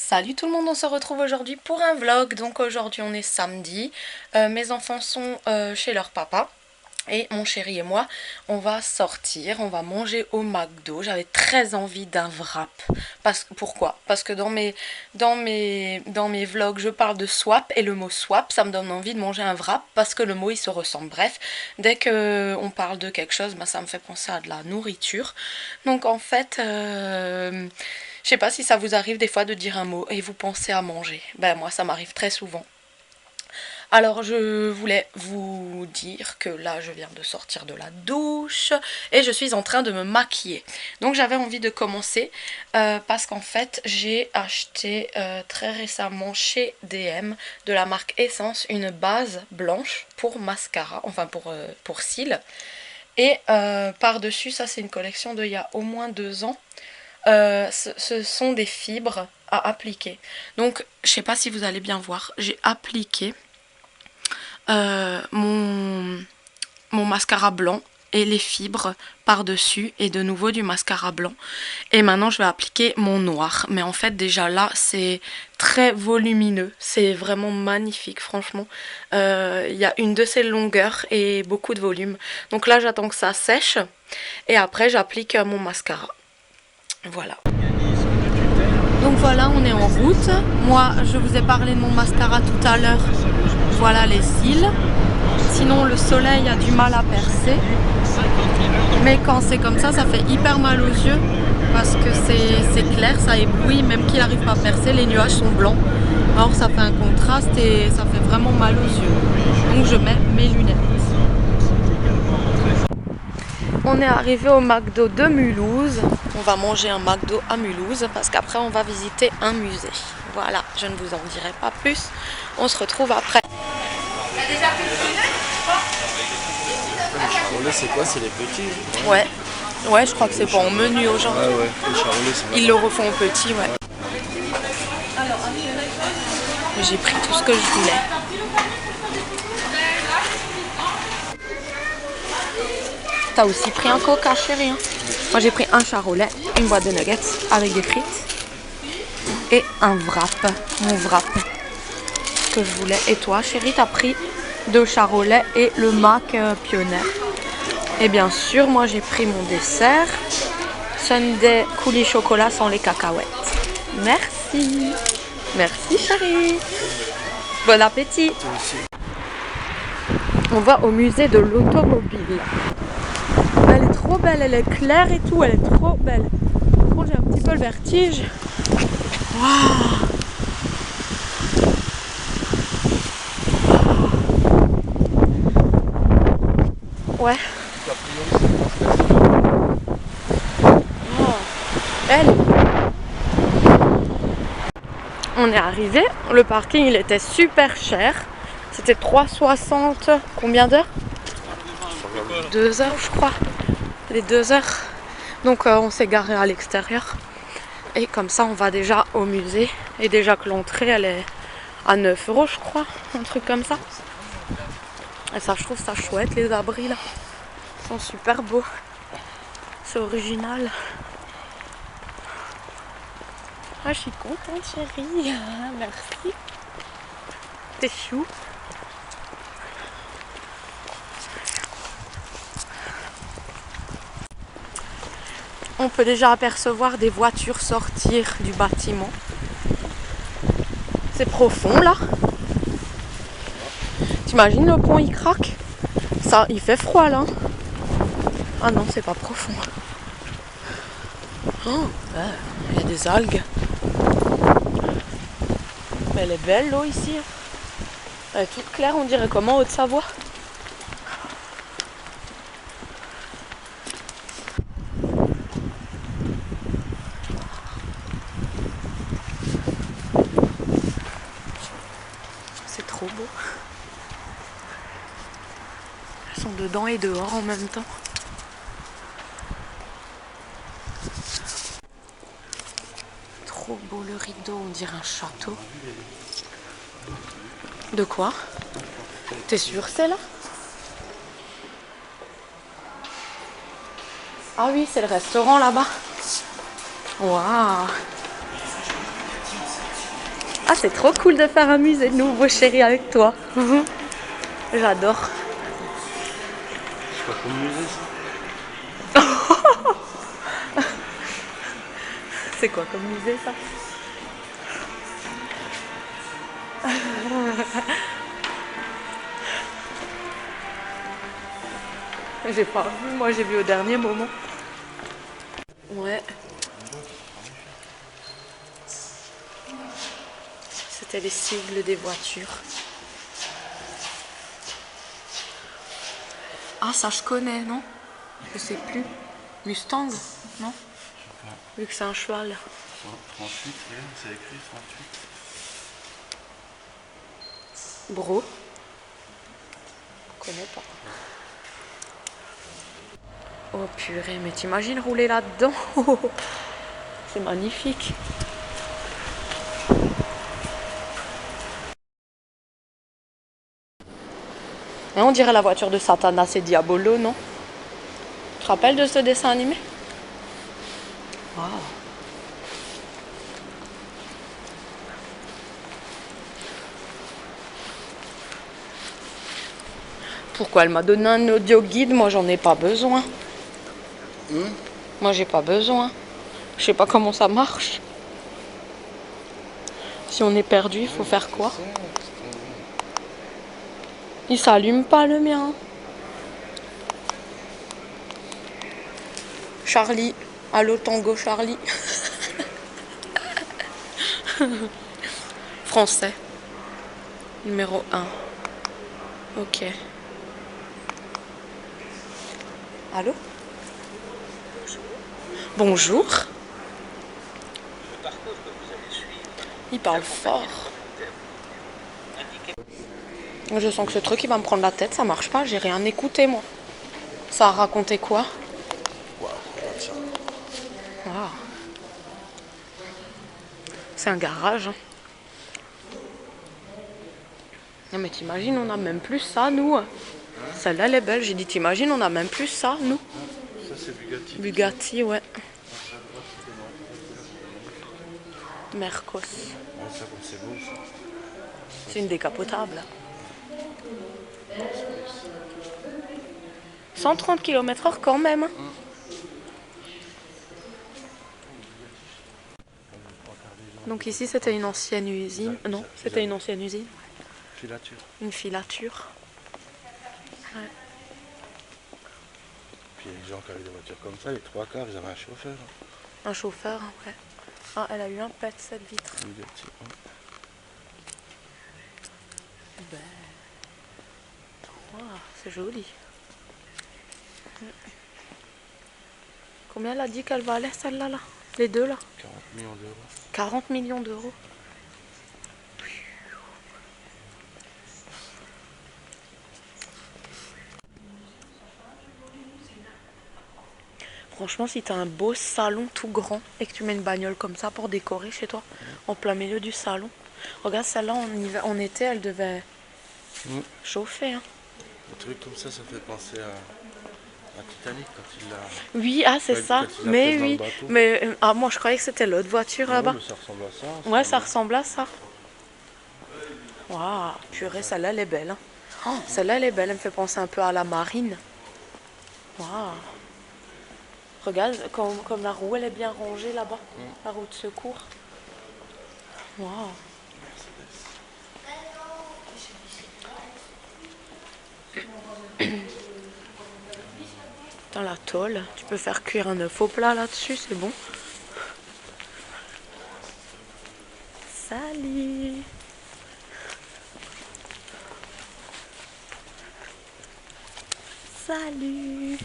Salut tout le monde, on se retrouve aujourd'hui pour un vlog. Donc aujourd'hui on est samedi, mes enfants sont chez leur papa et mon chéri et moi on va sortir, on va manger au McDo. J'avais très envie d'un wrap. Pourquoi? Parce que dans mes vlogs je parle de swap et le mot swap ça me donne envie de manger un wrap parce que le mot il se ressemble. Bref, dès qu'on parle de quelque chose, ça me fait penser à de la nourriture. Donc en fait... je sais pas si ça vous arrive des fois de dire un mot et vous pensez à manger. Ben moi ça m'arrive très souvent. Alors je voulais vous dire que là je viens de sortir de la douche et je suis en train de me maquiller. Donc j'avais envie de commencer parce qu'en fait j'ai acheté très récemment chez DM de la marque Essence une base blanche pour mascara, enfin pour cils. Et par-dessus, ça c'est une collection d'il y a au moins 2 ans. Ce sont des fibres à appliquer. Donc, je sais pas si vous allez bien voir, j'ai appliqué mon mascara blanc et les fibres par-dessus et de nouveau du mascara blanc. Et maintenant, je vais appliquer mon noir. Mais en fait, déjà là, c'est très volumineux. C'est vraiment magnifique, franchement. Il y a une de ces longueurs et beaucoup de volume. Donc là, j'attends que ça sèche. Et après, j'applique mon mascara. Voilà. Donc voilà, on est en route. Moi, je vous ai parlé de mon mascara tout à l'heure. Voilà les cils. Sinon, le soleil a du mal à percer. Mais quand c'est comme ça fait hyper mal aux yeux. Parce que c'est clair, ça éblouit. Même qu'il n'arrive pas à percer, les nuages sont blancs. Alors ça fait un contraste et ça fait vraiment mal aux yeux. Donc je mets mes lunettes. On est arrivé au McDo de Mulhouse. On va manger un McDo à Mulhouse parce qu'après on va visiter un musée. Voilà, je ne vous en dirai pas plus. On se retrouve après. Les charolais, c'est quoi? C'est les petits? Ouais. Ouais, je crois que c'est pas en menu aujourd'hui. Ah ouais, les charolais, c'est Ils le refont au petit, ouais. J'ai pris tout ce que je voulais. T'as aussi pris un coca, chérie, hein? Moi j'ai pris un charolais, une boîte de nuggets avec des frites et un wrap, mon wrap que je voulais. Et toi, chérie, t'as pris 2 charolais et le Mac Pionnier. Et bien sûr, moi j'ai pris mon dessert, sundae coulis chocolat sans les cacahuètes. Merci. Merci, chérie. Bon appétit. On va au musée de l'automobile. Elle est trop belle, elle est claire et tout, elle est trop belle. Par contre, j'ai un petit peu le vertige. Waouh! Ouais. Oh. Elle. On est arrivé, le parking il était super cher. C'était 3,60. Combien d'heures? 2 heures, je crois. Les 2 heures. Donc on s'est garé à l'extérieur. Et comme ça on va déjà au musée. Et déjà que l'entrée elle est à 9 € je crois. Un truc comme ça. Et ça je trouve ça chouette, les abris là. Ils sont super beaux. C'est original. Ah, je suis contente, chérie. Merci. T'es chou. On peut déjà apercevoir des voitures sortir du bâtiment. C'est profond là. T'imagines le pont il craque? Ça, il fait froid là. Ah non, c'est pas profond. Oh, il y a des algues. Mais elle est belle l'eau ici. Elle est toute claire, on dirait comme en Haute-Savoie. C'est trop beau. Elles sont dedans et dehors en même temps. Trop beau le rideau, on dirait un château. De quoi? T'es sûr c'est là? Ah oui, c'est le restaurant là-bas. Waouh! Ah, c'est trop cool de faire un musée de nouveau, chérie, avec toi. J'adore. C'est quoi comme musée ça? C'est quoi comme musée, ça? J'ai pas vu, moi j'ai vu au dernier moment. Ouais. C'était les sigles des voitures. Ah, ça je connais, non? Je sais plus. Mustang, non? Vu que c'est un cheval. 38, c'est écrit 38. Bro. Je connais pas. Oh purée, mais t'imagines rouler là-dedans? C'est magnifique. Et on dirait la voiture de Satanas et Diabolo, non? Tu te rappelles de ce dessin animé? Waouh. Pourquoi elle m'a donné un audio guide? Moi j'en ai pas besoin. Moi j'ai pas besoin. Je sais pas comment ça marche. Si on est perdu, il faut faire quoi? Il s'allume pas le mien. Charlie. Allô Tango Charlie. Français. Numéro 1. Ok. Allô? Bonjour. Il parle fort. Je sens que ce truc il va me prendre la tête, ça marche pas, j'ai rien écouté moi. Ça a raconté quoi? Waouh, regarde ça. Waouh. C'est un garage. Hein. Non mais t'imagines, on a même plus ça nous. Celle-là elle est belle, j'ai dit t'imagines, on a même plus ça nous. Ça c'est Bugatti. Bugatti, ouais. Mercos. Ouais, ça c'est beau ça. C'est une décapotable. 130 km/h quand même. Hein. Donc ici c'était une ancienne usine. Non, c'était une ancienne usine. Filature. Une filature. Ouais. Puis les gens qui avaient des voitures comme ça, les trois quarts, ils avaient un chauffeur. Un chauffeur, ouais. Ah, elle a eu un pet cette vitre. Bugatti. Ben... Wow, c'est joli. Combien elle a dit qu'elle valait celle-là là? Les deux là? 40 millions d'euros. 40 millions d'euros. Franchement, si t'as un beau salon tout grand et que tu mets une bagnole comme ça pour décorer chez toi, en plein milieu du salon. Regarde, celle-là en été, elle devait chauffer. Hein. Un truc comme ça fait penser à Titanic quand il l'a. Oui, ah c'est ça. Mais oui. Mais ah, moi je croyais que c'était l'autre voiture là-bas. Ça ressemble à ça. Ouais, ça ressemble à ça. Waouh, purée, celle-là elle est belle. Hein. Oh, celle-là elle est belle, elle me fait penser un peu à la marine. Waouh. Regarde, comme la roue elle est bien rangée là-bas. La roue de secours. Waouh. Dans la tôle, tu peux faire cuire un œuf au plat là-dessus, c'est bon. Salut. Salut.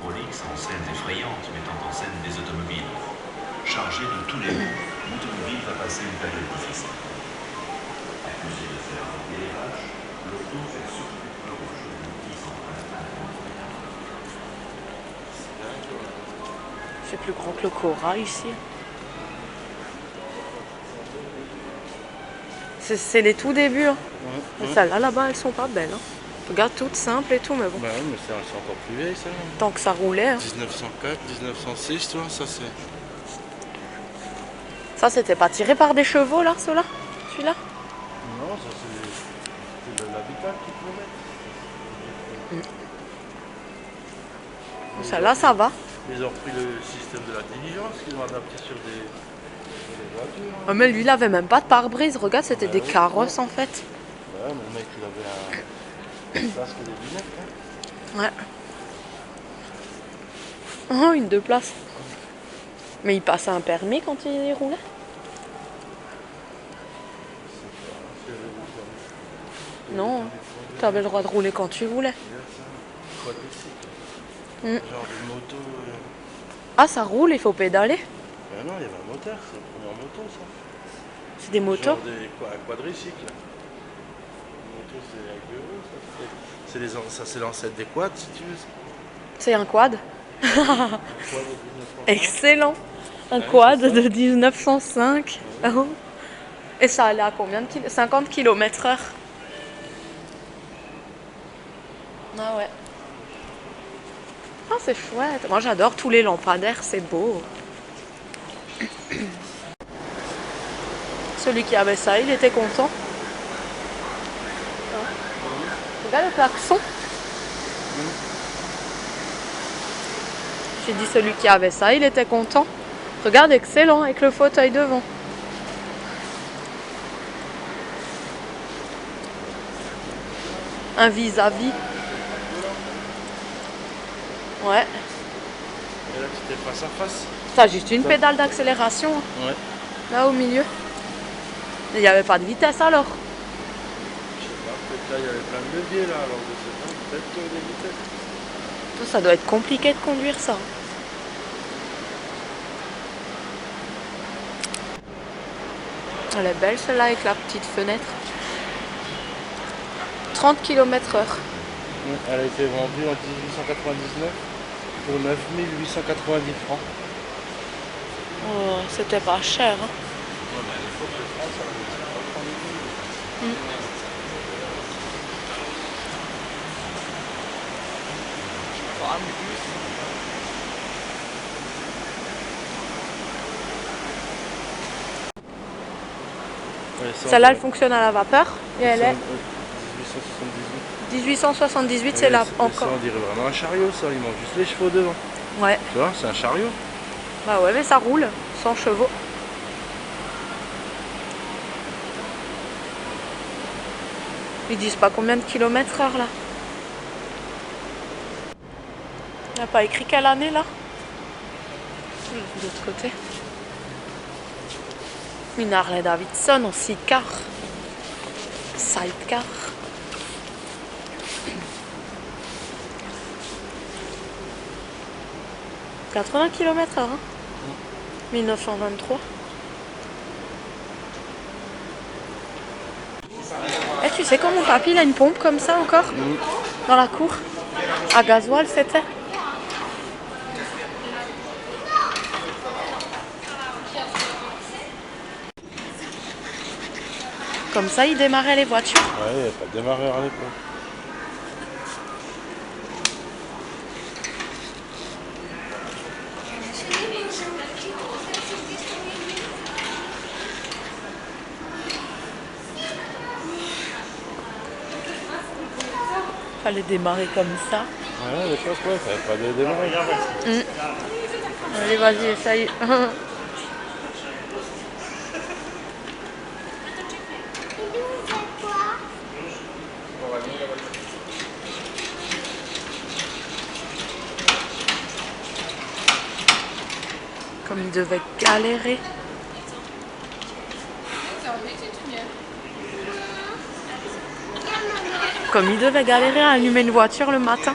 Prolixe en scènes effrayantes mettant en scène des automobiles. Chargé de tous les maux, l'automobile va passer une période difficile. Accusé de faire voler les vaches, l'auto fait surtout peur aux chevaux qui s'entraînent à la. C'est plus grand que le Cora ici. C'est les tout débuts. Hein. Celles-là là-bas, elles sont pas belles. Hein. Regarde, toute simple et tout, mais bon. Bah oui, mais c'est encore plus vieille ça. Tant que ça roulait. Hein. 1904, 1906, tu vois, ça c'est... Ça, c'était pas tiré par des chevaux, là, ceux-là? Celui-là? Non, ça c'est de l'habitat qu'ils pouvaient mettre. Celle-là, ça va. Ils ont repris le système de la diligence qu'ils ont adapté sur des voitures. Oh, mais lui, il avait même pas de pare-brise. Regarde, c'était des oui, carrosses, en fait. Ouais, mais le mec, il avait un casque et des lunettes. Hein. Ouais. Oh, une 2 places. Mais il passait un permis quand il roulait? Non, tu avais le droit de rouler quand tu voulais. Genre de moto. Ah, ça roule, il faut pédaler. Ben non, il y avait un moteur, c'est la première moto ça. C'est des motos? Genre des quadricycles. Une moto c'est avec deux roues, ça. C'est l'ancêtre des quads si tu veux. C'est un quad. Un quad de 1905. Excellent. Un Ouais, quad c'est ça. de 1905. Oh. Et ça allait à combien de kilomètres? 50 km/h. Ah ouais. Ah, c'est chouette. Moi, j'adore tous les lampadaires, c'est beau. Celui qui avait ça, il était content. Regarde le klaxon. J'ai dit celui qui avait ça, il était content. Regarde, excellent, avec le fauteuil devant. Un vis-à-vis. Ouais. Et là tu étais face à face. T'as juste une pédale d'accélération, hein, Ouais. là au milieu. Il n'y avait pas de vitesse alors. Je sais pas, peut-être là il y avait plein de leviers là, alors je sais pas, peut-être qu'il y avait des vitesses. Ça doit être compliqué de conduire ça. Elle est belle celle-là avec la petite fenêtre. 30 km/h. Elle a été vendue en 1899 pour 9 890 francs. Oh, c'était pas cher. Hein. Ouais, mais à l'époque, le franc, ça valait 50 francs. Ouais, ça, Celle-là, elle fonctionne à la vapeur et elle est 1878. 1878, c'est là Ça, encore. on dirait vraiment un chariot, ça. Il manque juste les chevaux devant. Ouais. Tu vois, c'est un chariot. Bah ouais, mais ça roule, 100 chevaux. Ils disent pas combien de kilomètres/h là. Il n'y a pas écrit quelle année là. De l'autre côté. Une Harley Davidson en sidecar. Sidecar. « 80 km/h, hein. 1923. Et tu sais quand mon papy il a une pompe comme ça encore dans la cour. À gasoil c'était. Comme ça il démarrait les voitures. Ouais, il n'y a pas de démarreur à l'époque. Fallait démarrer comme ça. Ouais, à l'époque, ouais, il n'y avait pas de démarreur. Allez vas-y essaye. Comme il devait galérer. Comme il devait galérer à allumer une voiture le matin.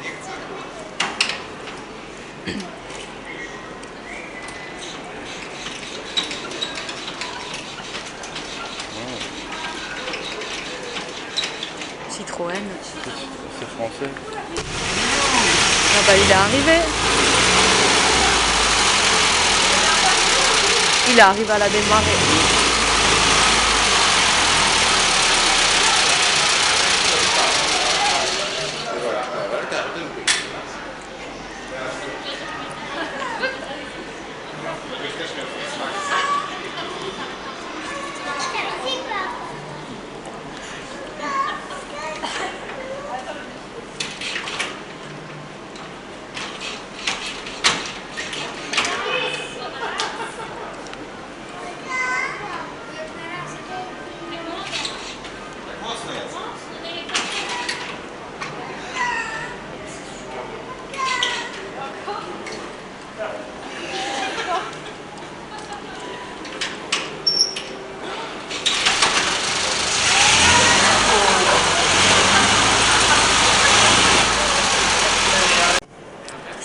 Citroën. C'est français. Ah bah il est arrivé. Il arrive à la démarrer.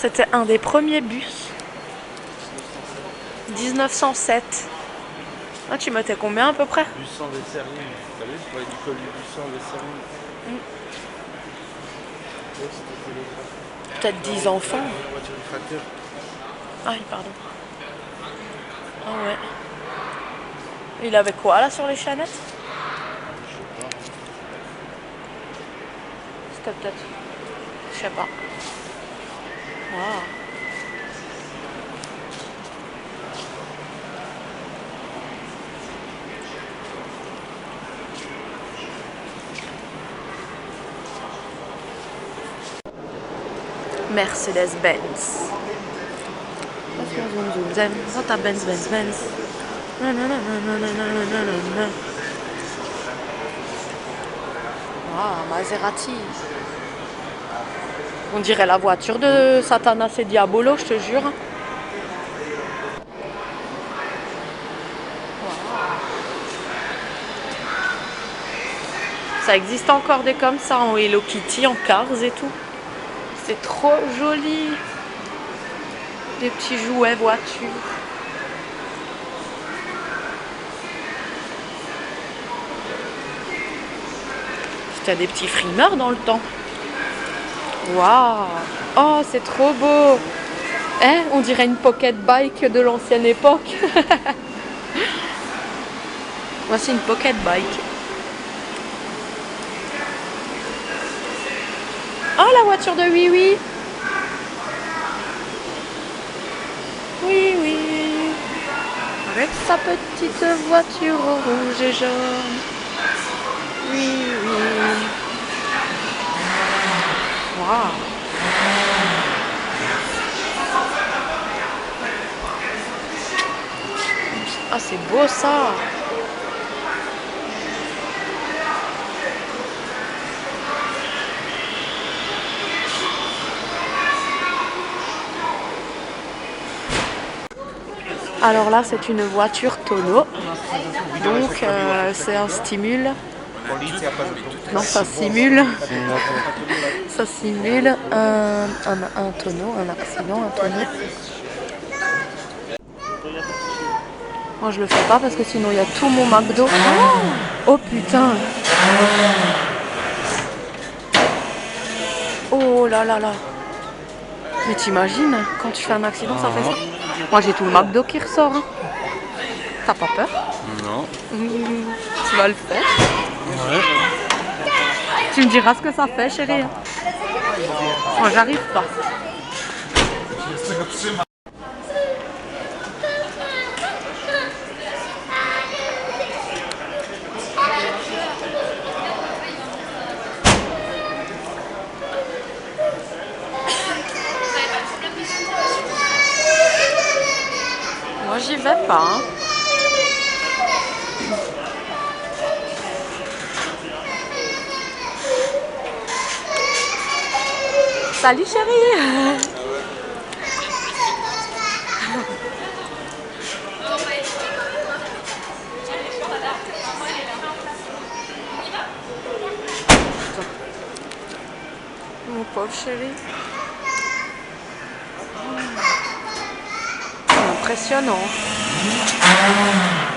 C'était un des premiers bus. 1907. Ah, tu mettais combien à peu près? Bus sans desservine. T'as vu, je voyais du colis bus sans desservine. Peut-être 10 enfants. La voiture du facteur. Ah oui, pardon. Ah ouais. Il avait quoi là sur les chanettes? Je sais pas. C'était peut-être... Je sais pas. Waouh. Mercedes-Benz. Ça t'as Benz. Ah, Maserati. On dirait la voiture de Satanas et Diabolo, je te jure. Wow. Ça existe encore des comme ça en Hello Kitty, en Cars et tout. C'est trop joli. Des petits jouets voitures. C'était des petits frimeurs dans le temps. Waouh! Oh, c'est trop beau! Hein? On dirait une pocket bike de l'ancienne époque. Voici une pocket bike. Oh, la voiture de Oui Oui! Oui Oui! Avec sa petite voiture rouge et jaune. Oui Oui! Waouh! Ah, c'est beau ça! Alors là, c'est une voiture tonneau. Donc, c'est un stimule. Non, ça simule. Ça simule un tonneau, un accident, un tonneau. Moi, je le fais pas parce que sinon, il y a tout mon McDo. Oh putain! Oh là là là! Mais t'imagines, quand tu fais un accident, ça fait ça? Moi, j'ai tout le McDo qui ressort. Hein. T'as pas peur? Non. Tu vas le faire? Ouais. Tu me diras ce que ça fait, chérie. Moi, j'arrive pas. Moi, j'y vais pas. Hein. Salut chérie. Mon pauvre chéri. C'est impressionnant.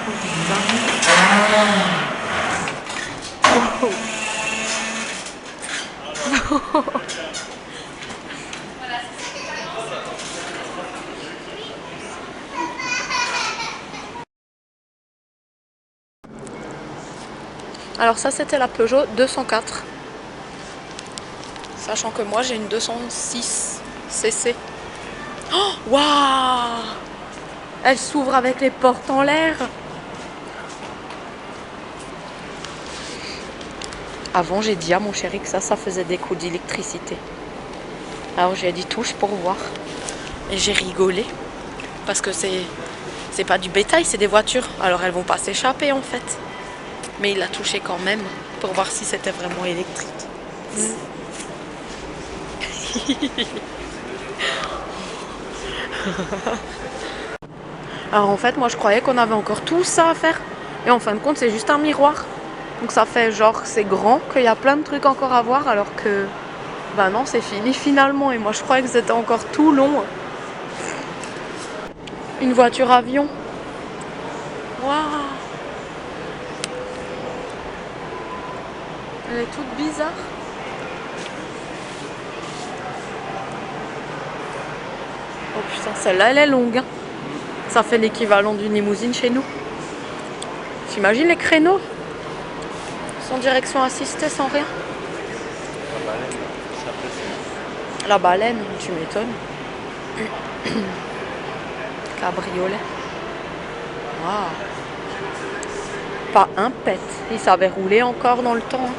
Oh, putain. Alors ça, c'était la Peugeot 204. Sachant que moi, j'ai une 206 CC. Oh, waouh! Elle s'ouvre avec les portes en l'air. Avant, j'ai dit à mon chéri que ça faisait des coups d'électricité. Alors, j'ai dit touche pour voir. Et j'ai rigolé. Parce que c'est pas du bétail, c'est des voitures. Alors, elles vont pas s'échapper en fait. Mais il a touché quand même pour voir si c'était vraiment électrique. Alors en fait, moi je croyais qu'on avait encore tout ça à faire. Et en fin de compte, c'est juste un miroir. Donc ça fait genre c'est grand, qu'il y a plein de trucs encore à voir alors que Bah non, c'est fini finalement. Et moi, je croyais que c'était encore tout long. Une voiture avion. Waouh! Elle est toute bizarre. Oh putain, celle-là, elle est longue. Hein. Ça fait l'équivalent d'une limousine chez nous. T'imagines les créneaux? Sans direction assistée, sans rien. La baleine, tu m'étonnes. Cabriolet. Waouh. Pas un pet. Il savait rouler encore dans le temps. Hein.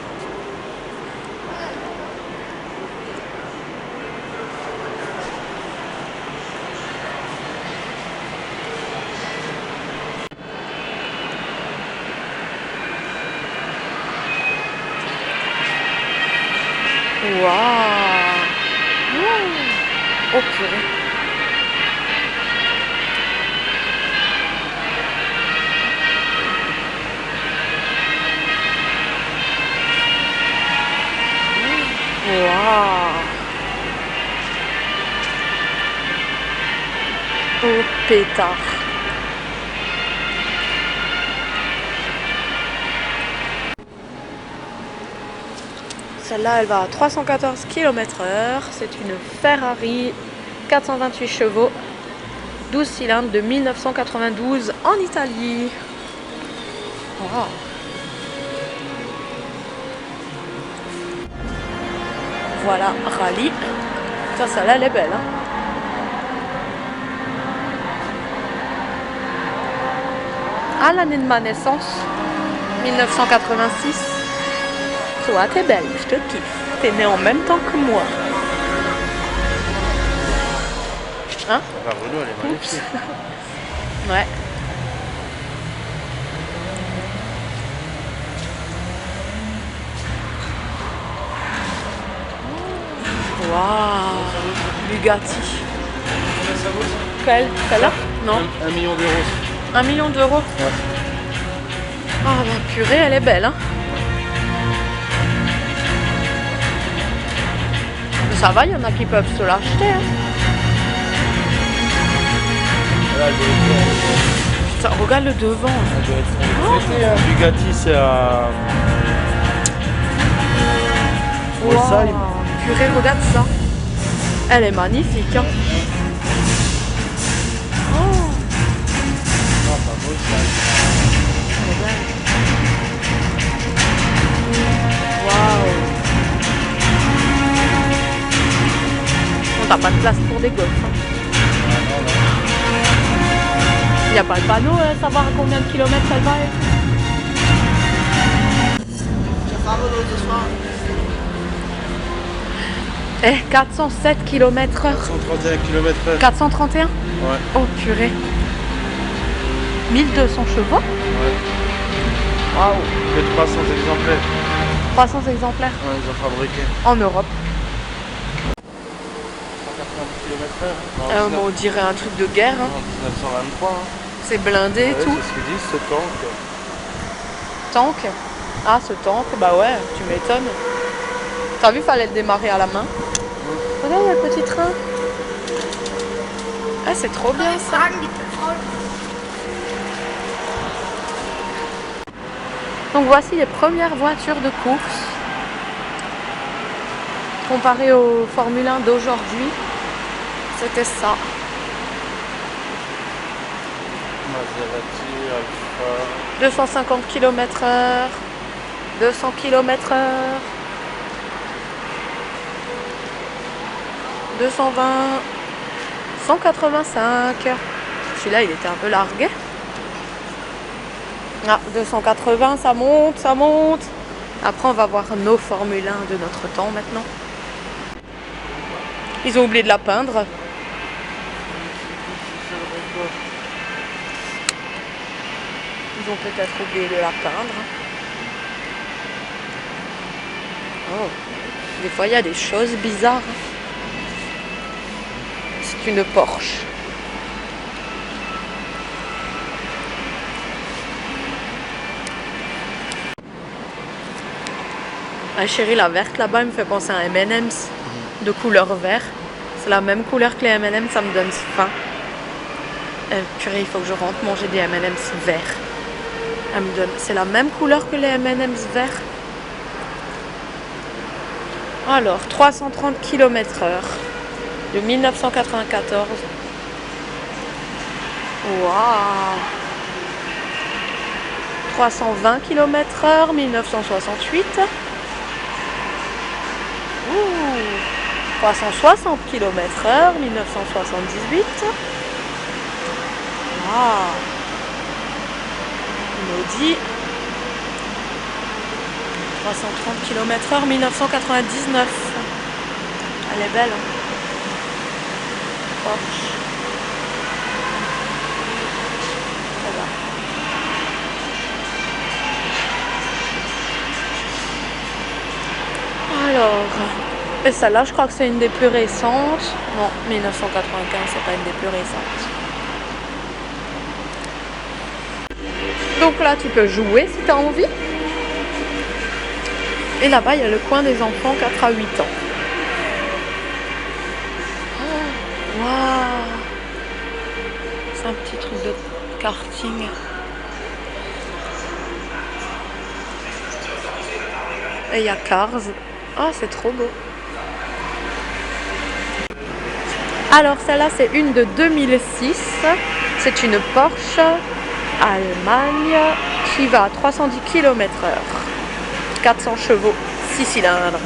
Waouh. Oh purée. Waouh. Oh pétard. Celle-là, elle va à 314 km/h. C'est une Ferrari 428 chevaux, 12 cylindres de 1992 en Italie. Wow. Voilà, rallye. Ça, celle-là, elle est belle. Hein. À l'année de ma naissance, 1986. Toi, t'es belle, je te kiffe. T'es née en même temps que moi. Hein? La Renault, elle est magnifique. Ouais. Waouh. Bugatti. Quelle? Celle-là? Non. 1 million d'euros. 1 million d'euros? Ouais. Ah bah purée, elle est belle, hein. Mais ça va, il y en a qui peuvent se l'acheter, hein. Là, elle doit être- Putain, regarde le devant. elle doit être traitée, hein. Bugatti, c'est à Wolfsheim. Wow. Purée, regarde ça. Elle est magnifique, hein. Oh. Non, pas Wolfsheim. Elle est belle. Waouh. Bon, t'as pas de place pour des gosses, hein. Il n'y a pas le panneau, savoir à combien de kilomètres elle va et tout. Eh, 407 km/h. 131 km/h. 431? Ouais. Oh purée. 1200 chevaux? Ouais. Waouh. Que 300 exemplaires. 300 exemplaires Ouais, ils ont fabriqué. en Europe. 190 km/h. On dirait un truc de guerre. Hein. En 1923. Hein. C'est blindé et Ouais, tout. c'est ce qu'ils disent, ce tank. Tank? Ah, ce tank, bah ouais, tu m'étonnes. T'as vu, fallait le démarrer à la main. Regarde, il y a le petit train. Ah, c'est trop bien ça. Donc voici les premières voitures de course. Comparé au Formule 1 d'aujourd'hui, c'était ça. Maserati, Alfa. 250 km/h, 200 km/h, 220, 185. Celui-là, il était un peu largué. Ah, 280, ça monte, ça monte. Après, on va voir nos Formule 1 de notre temps maintenant. Ils ont oublié de la peindre. Ils ont peut-être oublié de la peindre. Oh, des fois, il y a des choses bizarres. C'est une Porsche. Ah chérie, la verte là-bas, elle me fait penser à un M&M's. de couleur vert. C'est la même couleur que les M&M, ça me donne faim. Purée, il faut que je rentre manger des M&M's verts. C'est la même couleur que les M&M's verts. Alors, 330 km/h de 1994. Waouh! 320 km/h 1968. 360 km/h 1978. Waouh! Maudit. 330 km/h 1999. Elle est belle, hein? Porsche. Alors, et celle-là, je crois que c'est une des plus récentes. Non, 1995, c'est pas une des plus récentes. Donc là, tu peux jouer si tu as envie. Et là-bas, il y a le coin des enfants 4 à 8 ans. Waouh! C'est un petit truc de karting. Et il y a Cars. Ah, c'est trop beau. Alors, celle-là, c'est une de 2006. C'est une Porsche Allemagne qui va à 310 km/h. 400 chevaux, 6 cylindres.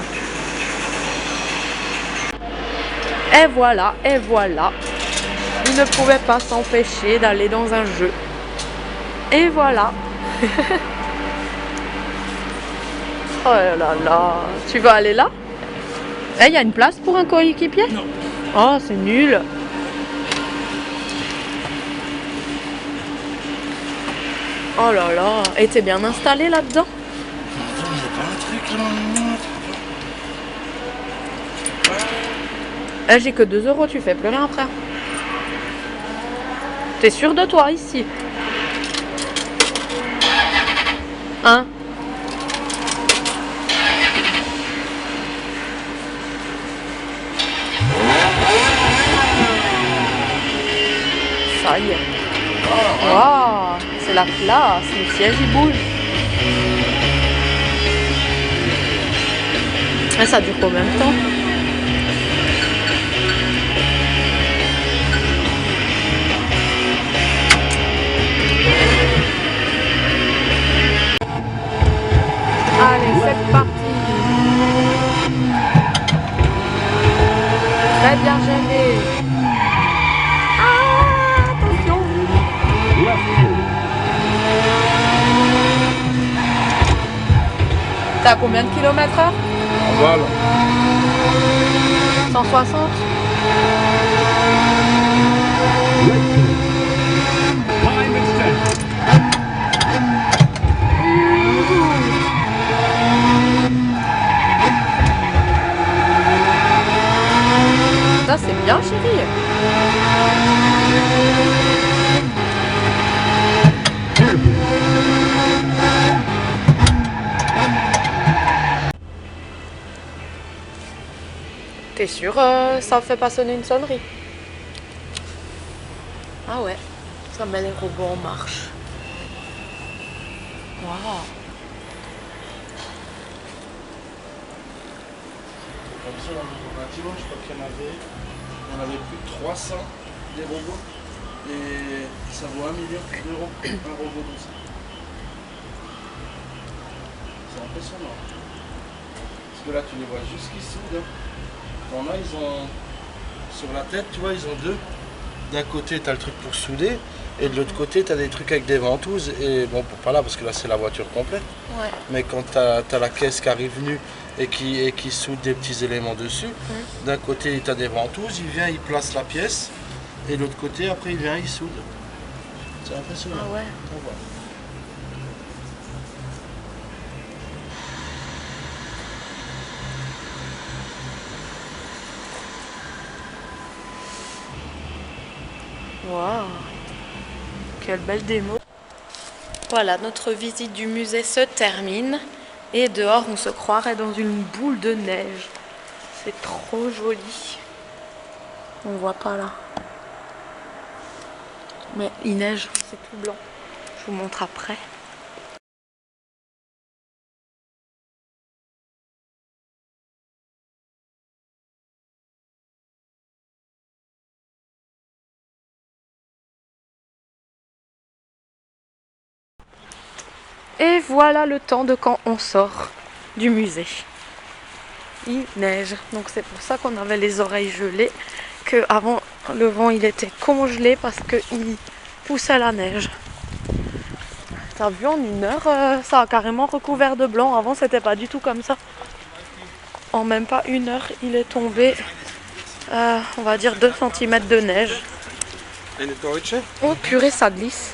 Et voilà, et voilà. Il ne pouvait pas s'empêcher d'aller dans un jeu. Et voilà. Oh là là. Tu vas aller là? Eh, il y a une place pour un coéquipier? Non. Oh, c'est nul. Oh là là. Et t'es bien installé là-dedans? Eh, j'ai que 2 €, tu fais plus rien après. T'es sûr de toi ici? Hein? Ça y est. Waouh, c'est la classe, le siège il bouge. Et ça dure combien de temps? Allez, c'est parti. Très bien gêné. Ah, attention. T'as combien de kilomètres/h? Voilà. 160. Ça c'est bien, chérie. T'es sûr ça fait pas sonner une sonnerie? Ah ouais, ça met les robots en marche. Waouh. Comme ça, dans le bâtiment, je crois qu'il y en avait plus de 300 des robots. Et ça vaut 1 million d'euros, un robot comme ça. C'est impressionnant. Parce que là, tu les vois juste qui soudent. T'en as, ils ont sur la tête, tu vois, ils ont deux. D'un côté, tu as le truc pour souder, et de l'autre côté, tu as des trucs avec des ventouses. Et bon, pas là, parce que là, c'est la voiture complète. Ouais. Mais quand tu as la caisse qui arrive nue et qui soude des petits éléments dessus, d'un côté, tu as des ventouses, il vient, il place la pièce, et de l'autre côté, après, il vient, il soude. C'est impressionnant. Ah ouais. On voit. Waouh, quelle belle démo. Voilà, notre visite du musée se termine. Et dehors, on se croirait dans une boule de neige. C'est trop joli. On voit pas là. Mais il neige, c'est tout blanc. Je vous montre après. Et voilà le temps de quand on sort du musée. Il neige, donc c'est pour ça qu'on avait les oreilles gelées, que avant le vent il était congelé parce qu'il poussait la neige. T'as vu, en 1 heure, ça a carrément recouvert de blanc. Avant c'était pas du tout comme ça. En même pas 1 heure, il est tombé, on va dire 2 cm de neige. Oh purée, ça glisse.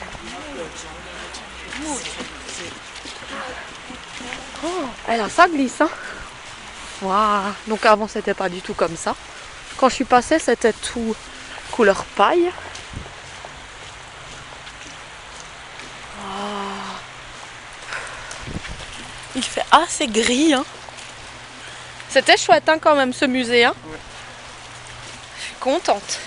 Oh, et là ça glisse, hein. Waouh. Donc avant c'était pas du tout comme ça. Quand je suis passée c'était tout couleur paille. Waouh. Il fait assez gris, hein. C'était chouette, hein, quand même, ce musée, hein. Ouais. Je suis contente.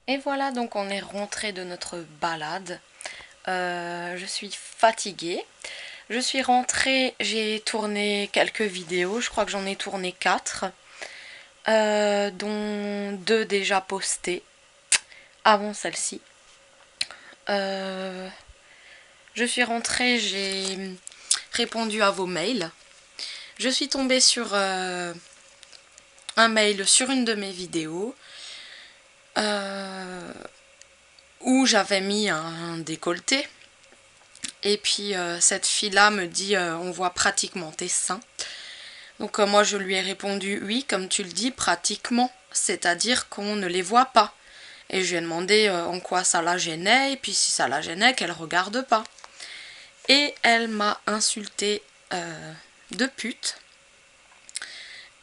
Et voilà, donc on est rentré de notre balade. Je suis fatiguée. Je suis rentrée, j'ai tourné quelques vidéos, je crois que j'en ai tourné 4, dont 2 déjà postées avant celle-ci. Je suis rentrée, j'ai répondu à vos mails. Je suis tombée sur un mail sur une de mes vidéos où j'avais mis un décolleté. Et puis cette fille-là me dit on voit pratiquement tes seins. Donc moi je lui ai répondu oui, comme tu le dis, pratiquement, c'est-à-dire qu'on ne les voit pas. Et je lui ai demandé en quoi ça la gênait, et puis si ça la gênait, qu'elle regarde pas. Et elle m'a insultée de pute.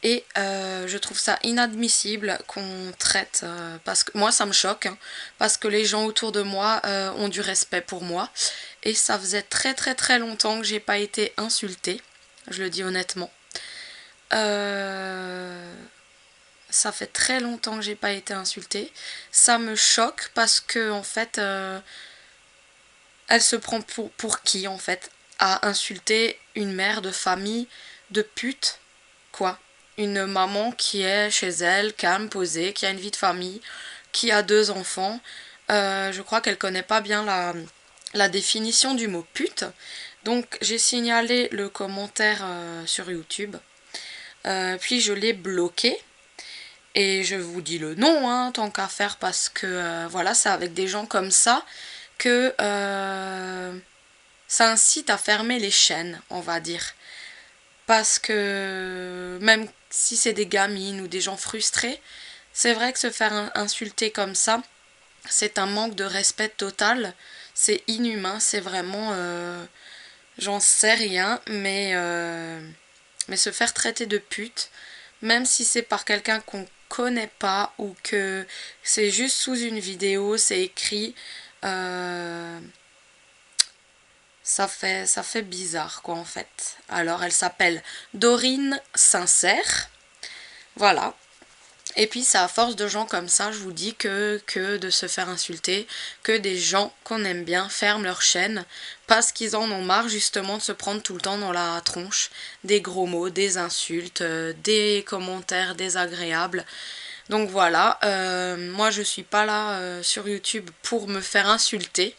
Et je trouve ça inadmissible qu'on traite, parce que moi ça me choque, hein, parce que les gens autour de moi ont du respect pour moi. Et ça faisait très très très longtemps que j'ai pas été insultée, je le dis honnêtement. Ça fait très longtemps que j'ai pas été insultée. Ça me choque parce que en fait, elle se prend pour qui en fait, à insulter une mère de famille de pute, quoi. Une maman qui est chez elle, calme, posée, qui a une vie de famille, qui a 2 enfants. Je crois qu'elle connaît pas bien la définition du mot pute. Donc j'ai signalé le commentaire sur YouTube. Puis je l'ai bloqué. Et je vous dis le nom, hein, tant qu'à faire, parce que voilà, c'est avec des gens comme ça que ça incite à fermer les chaînes, on va dire. Parce que même si c'est des gamines ou des gens frustrés, c'est vrai que se faire insulter comme ça, c'est un manque de respect total. C'est inhumain, c'est vraiment... j'en sais rien, mais se faire traiter de pute, même si c'est par quelqu'un qu'on connaît pas ou que c'est juste sous une vidéo, c'est écrit... ça fait bizarre quoi en fait. Alors elle s'appelle Dorine Sincère. Voilà. Et puis c'est à force de gens comme ça, je vous dis, que de se faire insulter, que des gens qu'on aime bien ferment leur chaîne parce qu'ils en ont marre justement de se prendre tout le temps dans la tronche des gros mots, des insultes, des commentaires désagréables. Donc voilà, moi je suis pas là sur YouTube pour me faire insulter.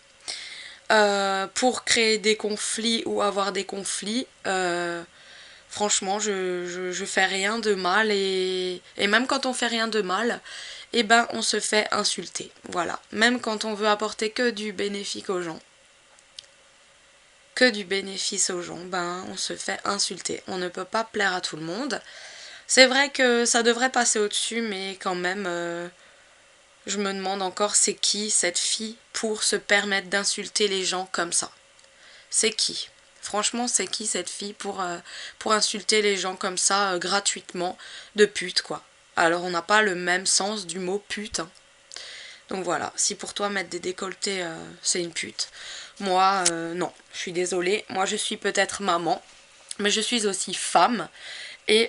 Pour créer des conflits ou avoir des conflits, franchement je fais rien de mal, et même quand on fait rien de mal, eh ben on se fait insulter. Voilà, même quand on veut apporter que du bénéfice aux gens, ben on se fait insulter. On ne peut pas plaire à tout le monde. C'est vrai que ça devrait passer au-dessus, mais quand même je me demande encore c'est qui cette fille pour se permettre d'insulter les gens comme ça. C'est qui? Franchement, c'est qui cette fille pour insulter les gens comme ça gratuitement, de pute quoi. Alors on n'a pas le même sens du mot pute, hein. Donc voilà, si pour toi mettre des décolletés c'est une pute, Moi, non, je suis désolée. Moi, je suis peut-être maman, mais je suis aussi femme. Et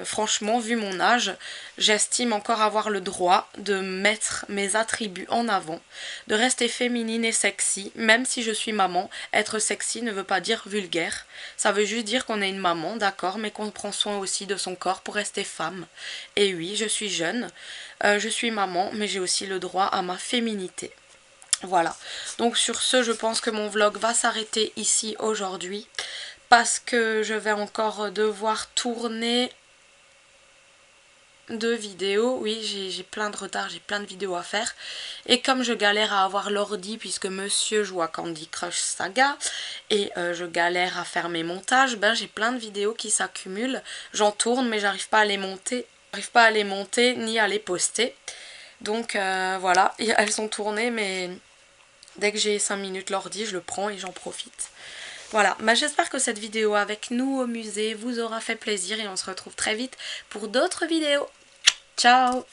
franchement, vu mon âge, j'estime encore avoir le droit de mettre mes attributs en avant, de rester féminine et sexy, même si je suis maman. Être sexy ne veut pas dire vulgaire, ça veut juste dire qu'on est une maman, d'accord, mais qu'on prend soin aussi de son corps pour rester femme. Et oui, je suis jeune, je suis maman, mais j'ai aussi le droit à ma féminité. Voilà, donc sur ce, je pense que mon vlog va s'arrêter ici aujourd'hui, parce que je vais encore devoir tourner 2 vidéos. Oui, j'ai plein de retard, j'ai plein de vidéos à faire. Et comme je galère à avoir l'ordi puisque monsieur joue à Candy Crush Saga et je galère à faire mes montages, ben j'ai plein de vidéos qui s'accumulent. J'en tourne mais j'arrive pas à les monter. J'arrive pas à les monter ni à les poster. Donc voilà, elles sont tournées mais dès que j'ai 5 minutes l'ordi, je le prends et j'en profite. Voilà, bah j'espère que cette vidéo avec nous au musée vous aura fait plaisir et on se retrouve très vite pour d'autres vidéos. Ciao!